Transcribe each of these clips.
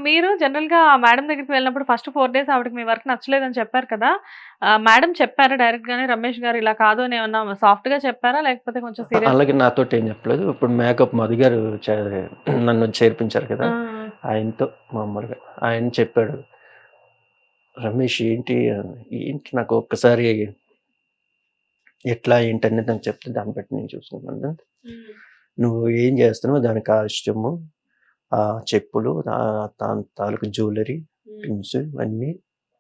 మీరు జనరల్‌గా మేడం దగ్గరికి వెళ్ళినప్పుడు ఫస్ట్ 4 డేస్ ఆవిడకి మీ వర్క్ నచ్చలేదని చెప్పారు కదా! మేడం చెప్పారా డైరెక్ట్‌గానే రమేష్ గారు ఇలా కాదు అని ఏమన్నా సాఫ్ట్‌గా చెప్పారా? లేకపోతే కొంచెం అలాగే సీరియస్‌గా నాతోటేం చెప్పలేదు. ఇప్పుడు మేకప్ మధు గారు నన్ను చేర్పించారు కదా! ఆ! ఆయనతో మామూలుగా ఆయన చెప్పాడు. "రమేష్ ఏంటి" అని. ఏంటి నాకు ఒక్కసారి ఎట్లా ఏంటనేది నాకు చెప్తే దాన్ని బట్టి నేను చూసుకుంటాను. హ్మ్. నువ్వు ఏం చేస్తున్నావో దాని కాస్ట్యూము, చెప్పులు, దాని తాలూకు జ్యువెల్లరీ, హ్మ్. పిన్స్ ఇవన్నీ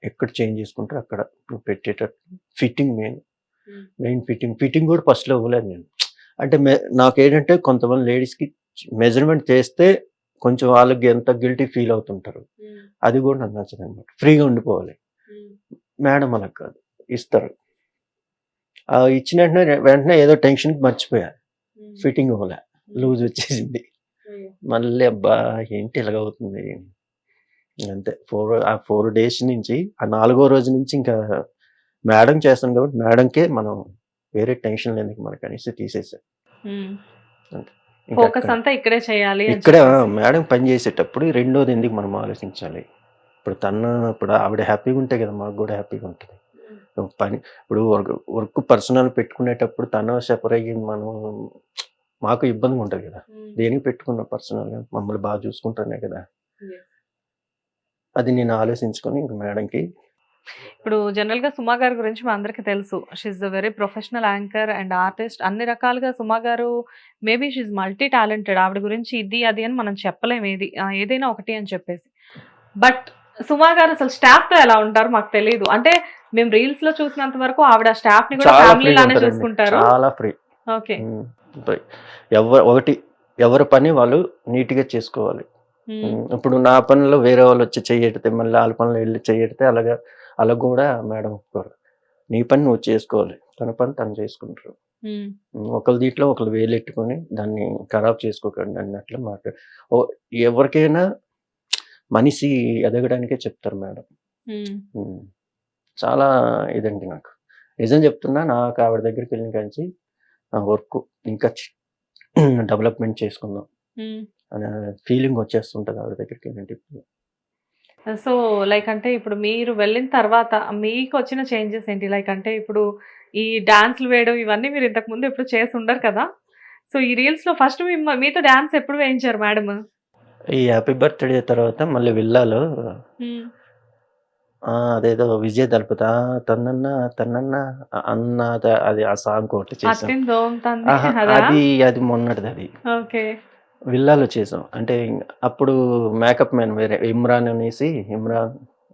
ఎక్కడ చేంజ్ చేసుకుంటారో అక్కడ నువ్వు పెట్టేటట్టు ఫిట్టింగ్ మెయిన్. హ్మ్. Main fitting. ఫిట్టింగ్ గూడా ఫస్ట్‌లో ఇవ్వలేదు నేను. అంటే నాకేంటంటే కొంతమంది లేడీస్‌కి మెజర్‌మెంట్ చేస్తే కొంచెం వాళ్ళకి ఎంత గిల్టీ ఫీల్ అవుతుంటారు. హ్మ్. అది గూడా నాకు నచ్చదనమాట. ఫ్రీగా ఉండిపోవాలి. హ్మ్. మేడం అలా కాదు. ఇస్తారు. ఇచ్చిన వెంటనే ఏదో టెన్షన్‌కి మర్చిపోయా. హ్మ్. ఫిట్టింగ్ అవ్వలే. హ్మ్. లూజ్ వచ్చేసింది. అయ్యో! మళ్ళీ అబ్బా! ఏంటి ఇలాగవుతుంది. అంతే. ఆ 4 డేస్ నుంచి ఆ నాలుగో రోజు నుంచి ఇంకా మేడం చేస్తాను కాబట్టి మేడంకే మనం వేరే టెన్షన్‌లు ఎందుకు మనకనేసి తీసేసా. హ్మ్. అంతే. ఇంక ఫోకస్ అక్కడ అంతా ఇక్కడే చేయాలి అని ఇక్కడ చెప్పేసి. మేడం పని చేసేటప్పుడు రెండోది ఎందుకు మనం ఆలోచించాలి. ఇప్పుడు ఆవిడ హ్యాపీగా ఉంటే కదా మాకు గూడా హ్యాపీగా ఉంటది. హ్మ్. ఇప్పుడు వర్క్ పర్సనల్ పెట్టుకునేటప్పుడు తను సఫర్ అయ్యి మనం మాకు ఇబ్బందిగా ఉంటది కదా! హ్మ్. దేనికి పెట్టుకున్నాం పర్సనల్‌గా మమ్మల్ని బాగా చూసుకుంటేనే కదా! యెస్. అది నేను ఆలోచించుకొని ఇంక మేడంకి ఇప్పుడు జనరల్‌గా సుమా గారి గురించి మా అందరికీ తెలుసు. She is a very professional anchor and artist. అన్ని రకాలుగా సుమా గారు maybe she is multi talented. ఆవిడ గురించి ఇది, అది అని మనం చెప్పలేం ఏది. ఏదైనా ఒకటి అని చెప్పేసి. బట్ సుమా గారు అసలు స్టాఫ్‌తో ఎలా ఉంటారో మాకు తెలీదు. అంటే మేము రీల్స్‌లో చూసినంత వరకు ఆవిడ స్టాఫ్‌ని కూడా చాలా ఫ్యామిలీ ఫ్రీగా లానే ఉంటారండి. చూసుకుంటారు. చాలా ఫ్రీ. ఓకే. హ్మ్. బై ఒకటి ఎవరి పని వాళ్ళు నీట్‌గా చేసుకోవాలి. హ్మ్. ఇప్పుడు నా పనిలో వేరే వాళ్ళొచ్చి చెయ్యెడితే మళ్ళీ ఆళ్ళ పనిలో ఎళ్లి చెయ్యెడితే అలా గూడా మేడం ఒప్పుకోరు. నీ పని నువ్వు చేసుకోవాలి. తన పని తను చేసుకుంటారు. హ్మ్. ఒకళ్ళ దీంట్లో ఒకళ్ళు వేలెట్టుకొని దాన్ని ఖరాబ్ చేసుకోకండి అన్నట్లు ఓ ఎవరికైనా మనిషి ఎదగడానికే చెప్తారు మేడం. హ్మ్. హ్మ్. చాలా ఇదండి నాకు. నిజం చెప్తున్నా నాకు ఆవిడ దగ్గరికెళ్ళిన కాంచి వర్కు ఇంకా డెవలప్‌మెంట్ చేసుకుందాం హ్మ్. అనే ఫీలింగ్ వచ్చేస్తుంటది ఆవిడ దగ్గరికెళ్ళింటే ఇప్పుడు. సో, లైక్ అంటే ఇప్పుడు మీరు వెళ్ళిన తర్వాత మీకొచ్చిన చేంజెస్ ఏంటి? లైక్ అంటే ఇప్పుడు ఈ డాన్స్‌లు వేయడం ఇవన్నీ మీరు ఇంతకు ముందు ఎప్పుడు చేసి ఉండరు కదా! సో, ఈ రీల్స్‌లో ఫస్ట్ మీతో డాన్స్ ఎప్పుడు వేయించారు మేడము? ఈ 'హ్యాపీ బర్త్‌డే' తర్వాత మళ్ళీ 'విల్లాలో' హ్మ్. అదేదో విజయ్ దళపతి తన్నన్నా తన్నన్నా అది ఆ సాంగ్ ఒకటి చేసాం. 'అత్తిందోం తంది' అహా! అదా? అది మొన్నటిదది. ఓకే. 'విల్లాలో' చేసాం. అంటే అప్పుడు మేకప్ మ్యాన్ వేరే ఇమ్రాన్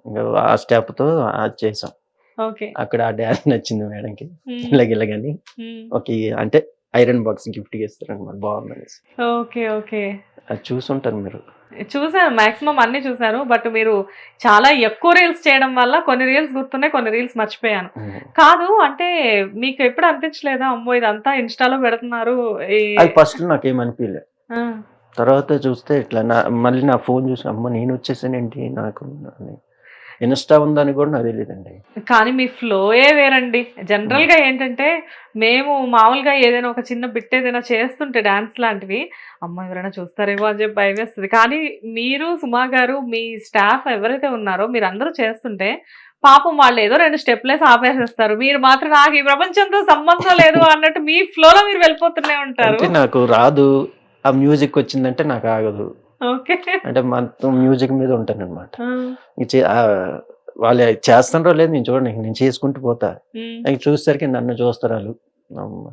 ఇంగ ఆ స్టెప్‌తో అది చేసాం. ఓకే. అక్కడ ఆ డాన్స్ నచ్చింది మేడంకి. హ్మ్. ఇలాగని హ్మ్. అంటే ఐరన్ బాక్స్ గిఫ్ట్‌గా ఇస్తారనమాట బావుందనేసి. ఓకే. ఓకే. అది చూసుంటారు మీరు. చూసాను. మాక్సిమం అన్నీ చూసాను. బట్ మీరు చాలా ఎక్కువ రీల్స్ చేయడం వల్ల కొన్ని రీల్స్ గుర్తున్నాయి. కొన్ని రీల్స్ మర్చిపోయాను. హ్మ్. కాదు అంటే మీకు ఎప్పుడు అనిపించలేదా? అమ్మో! ఇదంతా ఇన్‌స్టా‌లో పెడుతున్నారు. ఈ అది ఫస్ట్‌లో నాకేమనిపియలే. ఆ! తర్వాత చూస్తే ఇట్లా మళ్ళీ నా ఫోన్ చూసి అమ్మ! నేనొచ్చేసానేంటి నాకు అని. ఇన్‌స్టా ఉందని గూడా నాకు తెలీదండి. కానీ మీ ఫ్లోయే వేరండి. హ్మ్. జనరల్‌గా ఏంటంటే, మేము మామూలుగా ఏదైనా ఒక చిన్న బిట్ ఏదైనా చేస్తుంటే డాన్స్ లాంటివి, అమ్మో! ఎవరైనా చూస్తారేమో అని చెప్పి భయమేస్తది. కానీ మీరు, సుమా గారు, మీ స్టాఫ్ ఎవరైతే ఉన్నారో మీరందరూ చేస్తుంటే, పాపం వాళ్ళేదో 2 స్టెప్పులేసి ఆపేసేస్తారు. మీరు మాత్రం నాకు ఈ ప్రపంచంతో సంబంధం లేదు అన్నట్టు మీ ఫ్లోలో మీరు వెళ్ళిపోతూనే ఉంటారు. అంటే నాకు రాదు. ఆ మ్యూజికొచ్చిందంటే నాకాగదు. ఓకే. అంటే మొత్తం మ్యూజిక్ మీద ఉంటాననమాట. ఆ! ఈ చే వాళ్ళు చేస్తున్నారో లేదో నేను చూడను. నేను చేసుకుంటూ పోతా. హ్మ్. ఇంక చూసేసరికి నన్ను చూస్తారాళ్ళు. అమ్మ!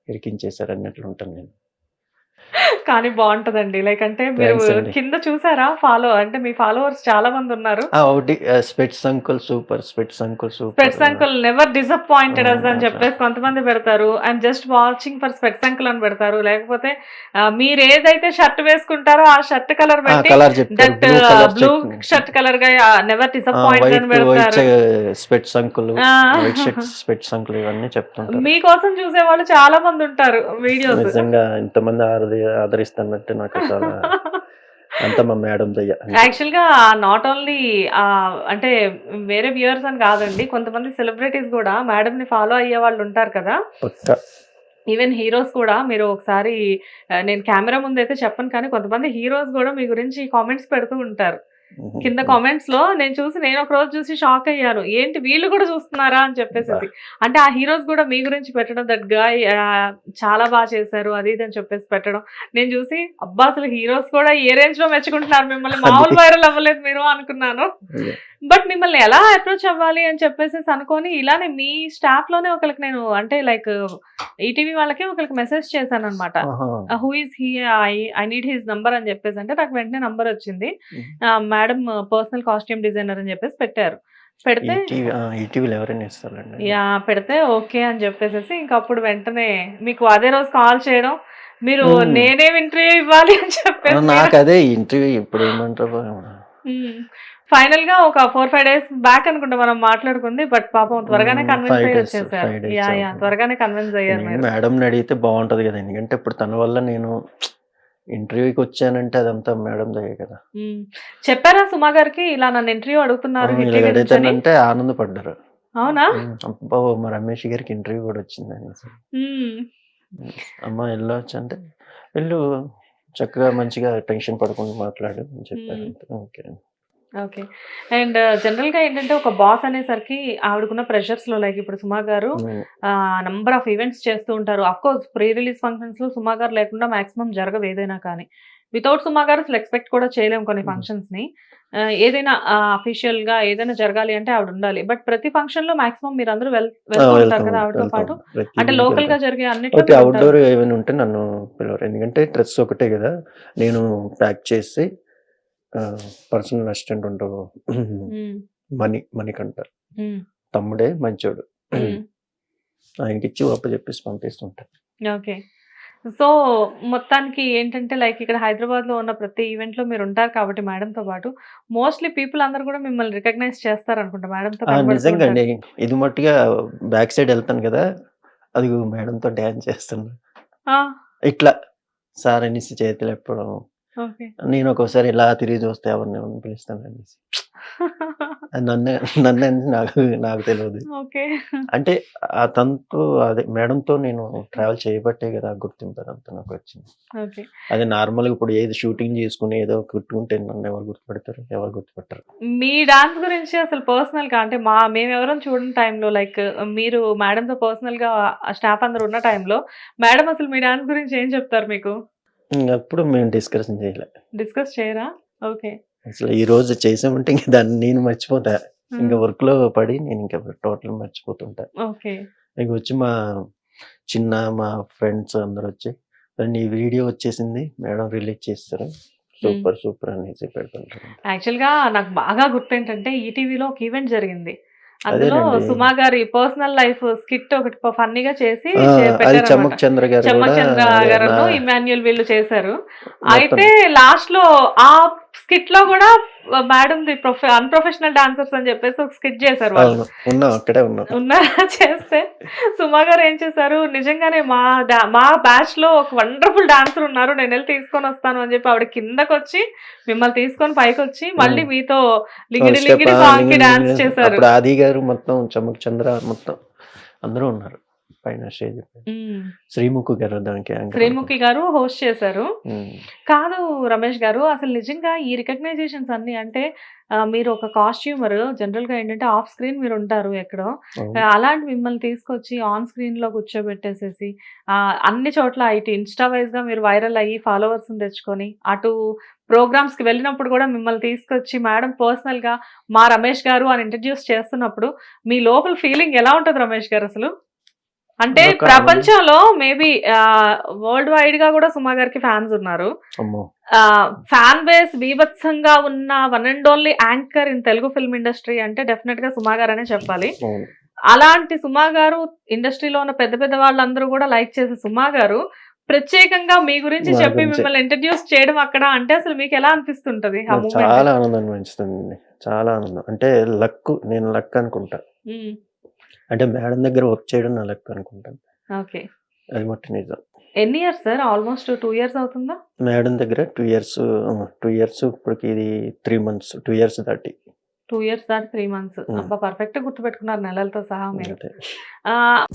ఇరికించేసారన్నట్లు ఉంటాను నేను. కానీ బావుంటదండి. లైక్ అంటే మీరు థాంక్స్ అండి. కింద చూసారా? అంటే మీ ఫాలోవర్స్ చాలా మందున్నారు. ఒకటి స్పెట్స్ అంకుల్ సూపర్, స్పెట్స్ అంకుల్ సూపర్. స్పెట్స్ అంకుల్ నెవర్ డిసప్పాయింటెడ్ అస్ అని అట్లా. చెప్పేసి కొంతమంది పెడతారు. I'm just watching for specs uncle అని పెడతారు. లేకపోతే మీరేదైతే షర్ట్ వేసుకుంటారో ఆ షర్ట్ కలర్ పెట్టి కలర్ చెప్తారు. That blue colour blue shirt కలర్‌గా నెవర్ డిసప్పాయింటెడ్ అని వైట్ పెడతారు. స్పెట్స్ అంకుల్, ఆ! వైట్ షర్ట్స్ స్పెట్స్ అంకుల్ ఇవన్నీ చెప్తుంటారు. మీకోసం చూసేవాళ్ళు చాలా మందుంటారు వీడియోస్. నిజంగా ఇంతమంది ఆదరిస్తున్నట్టు నాకు చాలా అంతా మా మేడం దయ అంతే. యాక్చువల్‌గా నాట్ ఓన్లీ అంటే వేరే వ్యూయర్స్ అని కాదండి. కొంతమంది సెలబ్రిటీస్ గూడా మేడమ్‌ని ఫాలో అయ్యేవాళ్ళుంటారు కదా! పక్కా. ఈవెన్ హీరోస్ కూడా మీరు ఒకసారి నేను కెమెరా ముందైతే చెప్పను కానీ కొంతమంది హీరోస్ కూడా మీ గురించి కామెంట్స్ పెడుతూ ఉంటారు. కింద కామెంట్స్‌లో నేను ఒక రోజు చూసి షాక్ అయ్యాను. ఏంటి వీళ్ళు కూడా చూస్తున్నారా అని బా చెప్పేసేసి. అంటే ఆ హీరోస్ కూడా మీ గురించి పెట్టడం దట్ గాయ్ చాలా చేశారు అది ఇది అని చెప్పేసి పెట్టడం. నేను చూసి అబ్బా! అసలు హీరోస్ కూడా ఏ రేంజ్‌లో మెచ్చుకుంటున్నారు మిమ్మల్ని. అది. మామూలు వైరల్ అవ్వలేదు మీరు అనుకున్నాను. అదే. బట్ మిమ్మల్ని ఎలా అప్రోచ్ అవ్వాలి అని చెప్పేసేసి అనుకోని ఇలానే మీ స్టాఫ్‌లోనే ఒకళ్ళకి నేను అంటే లైక్ ఈటీవీ వాళ్ళకి ఒకళ్ళకి మెసేజ్ చేశాననమాట. ఆహా! Who is he? I need his number అని చెప్పేసి అంటే నాకు వెంటనే నంబర్ వచ్చింది. హ్మ్. మేడం పర్సనల్ కాస్ట్యూమ్ డిజైనర్ అని చెప్పేసి పెట్టారు. పెడితే ఈటీవీలో ఎవరైనా ఇస్తారండి. యాహ్! పెడితే ఓకే అని చెప్పేసేసి ఇంక అప్పుడు వెంటనే మీకు అదే రోజు కాల్ చేయడం. మీరు హ్మ్. నేనేం ఇంటర్వ్యూ ఇవ్వాలి అని చెప్పేసి మీరు నాకదే ఇంటర్వ్యూ ఇప్పుడేమంటారో హ్మ్. ఫైనల్‌గా ఒక 4, 5 డేస్ బ్యాక్ అనుకుంటా మనం మాట్లాడుకుంది. బట్ పాపం త్వరగానే కన్విన్స్ 5 అయ్యి డేస్, వచ్చేసారు. 5 డేస్ యాహ్! అవుతుంది. త్వరగానే కన్విన్స్ అయ్యారు నేను మీరు. మేడంని అడిగితే బావుంటది గదా! ఎందుకంటే ఇప్పుడు తన వల్ల నేను ఇంటర్వ్యూకొచ్చానంటే అదంతా మేడం దయే కదా! హ్మ్. చెప్పారా సుమా గారికి ఇలా నన్ను ఇంటర్వ్యూ అడుగుతున్నారు హిట్ ఇలాగ టీవీ నుంచని? అడుగుతానంటే ఆనందపడ్డారు. అవునా? అబ్బో! మా రమేష్ గారికి ఇంటర్వ్యూ గూడా వచ్చిందనేసి. హ్మ్. హ్మ్. అమ్మ ఎళ్ళొచ్చంటే, "వెళ్ళు చక్కగా మంచిగా టెన్షన్ పడకుండా మాట్లాడు" అని హ్మ్. చెప్పారంతే. ఓకే. ఓకే. అండ్ జనరల్‌గా ఏంటంటే ఒక బాస్ అనేసరికి ఆవిడకున్న ప్రెషర్స్‌లో లైక్ ఇప్పుడు సుమా గారు హ్మ్. నంబర్ ఆఫ్ ఈవెంట్స్ చేస్తూ ఉంటారు. ఆఫ్‌కోర్స్ ప్రీ రిలీజ్ ఫంక్షన్స్‌లో సుమా గారు లేకుండా మాక్సిమం జరగవు ఏదైనా కానీ. వితౌట్ సుమా గారు అసలు ఎక్స్‌పెక్ట్ కూడా చేయలేము కొన్ని హ్మ్. ఫంక్షన్స్‌ని. ఏదైనా అఫీషియల్‌గా ఏదైనా జరగాలి అంటే ఆవిడ ఉండాలి. బట్ ప్రతి ఫంక్షన్‌లో మాక్సిమం మీరందరూ వెళ్తూ ఉంటారు వెళ్తాం. కదా! ఆవిడతో వెళ్తాం. పాటు. ప్రతి అంటే ఈవెంట్‌కి లోకల్‌గా వెళ్తాం. జరిగే అన్నిట్లో ఓకే. మీరుంటారు. ఔట్‌డోర్ ఏమైనా ఉంటే నన్ను పిలవరు. ఎందుకంటే డ్రెస్ ఒకటే గదా! నేను ప్యాక్ చేసి పర్సనల్ అసిస్టెంట్ ఉంటారు. హ్మ్. మణికంఠ. హ్మ్. తమ్ముడే మంచోడు. హ్మ్. ఆయనకిచ్చి అప్పజెప్పేసి పంపిస్తుంటా. ఓకే. సో, మొత్తానికి ఏంటంటే లైక్ ఇక్కడ హైదరాబాద్‌లో ఉన్న ప్రతి ఈవెంట్‌లో మీరుంటారు కాబట్టి మేడంతో పాటు, మోస్ట్‌లీ పీపుల్ అందరూ కూడా మిమ్మల్ని రికగ్నైజ్ చేస్తారనుకుంటా. మేడంతో కనబడుతూ నిజంగా ఉంటారు. అండి. ఇది మట్టుగా బ్యాక్ సైడ్ ఎళ్తాను గదా! అదిగో మేడంతో డాన్స్ చేస్తున్నా. ఆ! ఇట్లా సార్ అనేసి చేతులెప్పడం. ఓకే. నేను ఒక్కోసారి ఇలా తిరిగి చూస్తే ఎవరిని పిలుస్తాననేసి. అది నన్నే నాకు నాకు తెలవదు. ఓకే. అంటే తనతో అదే మేడంతో నేను ట్రావెల్ చేయబట్టే గదా! ఆ గుర్తింపు అదంతా నాకొచ్చింది. ఓకే. అదే నార్మల్‌గా ఇప్పుడు ఏది షూటింగ్ చేసుకొని ఏదో కుట్టుకుంటే నన్నెవరు గుర్తుపడతారు? ఎవరు గుర్తుపట్టరు. మీ డాన్స్ గురించి అసలు పర్సనల్‌గా అంటే మేమెవరం చూడని టైంలో లైక్ మీరు మేడంతో పర్సనల్‌గా స్టాఫ్ అందరూ ఉన్న టైంలో మేడం అసలు మీ డాన్స్ గురించి ఏం చెప్తారు మీకు? ఎప్పుడు మేము డిస్కషన్ చేయలే. డిస్కస్ చేయరా? ఓకే. అసలు ఈరోజు చేసామంటే ఇంక దాన్ని నేను మర్చిపోతా. ఇంక హ్మ్. వర్క్‌లో పడి నేనింక టోటల్ మర్చిపోతుంటా. ఓకే. ఇగొచ్చి మా ఫ్రెండ్స్ అందరొచ్చి, "నీ వీడియో వచ్చేసింది. మేడం రిలీజ్ చేసేసారు. హ్మ్. సూపర్, సూపర్" అనేసి పెడుతుంటారు. యాక్చువల్‌గా నాకు బాగా గుర్తేంటంటే ఈటీవీలో ఒక ఈవెంట్ జరిగింది. అందులో అదేనండి. సుమా గారి పర్సనల్ లైఫ్ స్కిట్ ఒకటి ఫన్నీగా చేసి ఆ! అది పెట్టారనమాట. 'చమ్మక్ చంద్ర' గారు గూడా చెమ్మక్ చంద్ర అదే గారును, ఇమ్మాన్యుయల్ వీళ్ళు చేశారు. మొత్తం అయితే లాస్ట్‌లో ఆ స్కిట్‌లో గూడా మేడంది అన్‌ప్రొఫెషనల్ డాన్సర్స్ అని చెప్పేసి ఒక స్కిట్ చేశారు వాళ్ళు. అవును. ఉన్నాం. అక్కడే ఉన్నాం. ఉన్నారా చేస్తే సుమా గారు ఏం చేశారు, నిజంగానే మా బ్యాచ్‌లో ఒక వండర్‌ఫుల్ డాన్సర్ ఉన్నారు. నేనెళ్లి తీసుకొనొస్తాను అని చెప్పి ఆవిడ కిందకొచ్చి మిమ్మల్ని తీసుకొని పైకొచ్చి మళ్ళీ హ్మ్. మీతో అవును. 'లింగిడి లింగిడి' సాంగ్‌కి లింగన్ డాన్స్ లింగన్ చేశారు. అప్పుడు 'ఆది' గారు మొత్తం 'చమ్మక్ చంద్ర' మొత్తం అందరూ ఉన్నారు. పైన స్టేజ్ పైన. హ్మ్. 'శ్రీముఖి' గారు దానికి యాంకర్ శ్రీముఖి అనుకుంటా. గారు హోస్ట్ చేశారు. హ్మ్. కాదు రమేష్ గారు, అసలు నిజంగా ఈ రికగ్నైజేషన్స్ అన్నీ అంటే మీరు ఒక కాస్ట్యూమర్ జనరల్‌గా ఏంటంటే ఆఫ్ స్క్రీన్ మీరుంటారు ఎక్కడో. అవును. అలాంటి మిమ్మల్ని తీసుకొచ్చి ఆన్ స్క్రీన్‌లో కూర్చోబెట్టేసేసి అన్ని చోట్ల ఇటు ఇన్‌స్టా వైస్‌గా మీరు వైరల్ అయ్యి ఫాలోవర్స్‌ని తెచ్చుకొని, అటు ప్రోగ్రామ్స్‌కి వెళ్ళినప్పుడు గూడా మిమ్మల్ని తీసుకొచ్చి మేడం పర్సనల్‌గా మా రమేష్ గారు అని ఇంట్రొడ్యూస్ చేస్తున్నప్పుడు మీ లోపల ఫీలింగ్ ఎలా ఉంటది రమేష్ గారసలు? అంటే అదొక ఆనందం. ప్రపంచంలో మేబీ వరల్డ్ వైడ్‌గా గూడా సుమా గారికి ఫ్యాన్స్ ఉన్నారు. అమ్మో! ఫ్యాన్ బేస్ బీభత్సంగా ఉన్న one and only anchor in Telugu film industry అంటే డెఫినిట్‌గా సుమా గారనే చెప్పాలి. అవును. అలాంటి సుమా గారు ఇండస్ట్రీలో ఉన్న పెద్ద పెద్ద వాళ్ళందరూ గూడా లైక్ చేసే సుమా గారు ప్రత్యేకంగా మీ గురించి నా చెప్పి గురించే. మిమ్మల్ని ఇంట్రొడ్యూస్ చేయడం అక్కడ అంటే అసలు మీకెలా అనిపిస్తుంటది ఆ నాకు మూమెంట్? చాలా ఆనందాన్ని పెంచుతుందండి. చాలా ఆనందం. అంటే నేను లక్ అనుకుంటా. హ్మ్. అంటే మేడం దగ్గర వర్క్ చేయడం నా లక్ అనుకుంటాను. ఓకే. అది మట్టి నిజం. ఎన్ని ఇయర్స్ సార్? ఆల్‌మోస్ట్ 2 ఇయర్స్ అవుతుందా? మేడం దగ్గర 2 ఇయర్స్ ఇప్పటికి ఇది 3 మంత్స్ 2 ఇయర్స్ దాటి. 2 ఇయర్స్ దాటి 3 మంత్స్. హ్మ్. అబ్బా! పర్ఫెక్ట్‌గా గుర్తుపెట్టుకున్నారు నెలలతో సహా మీరు. అంతే. ఆహ్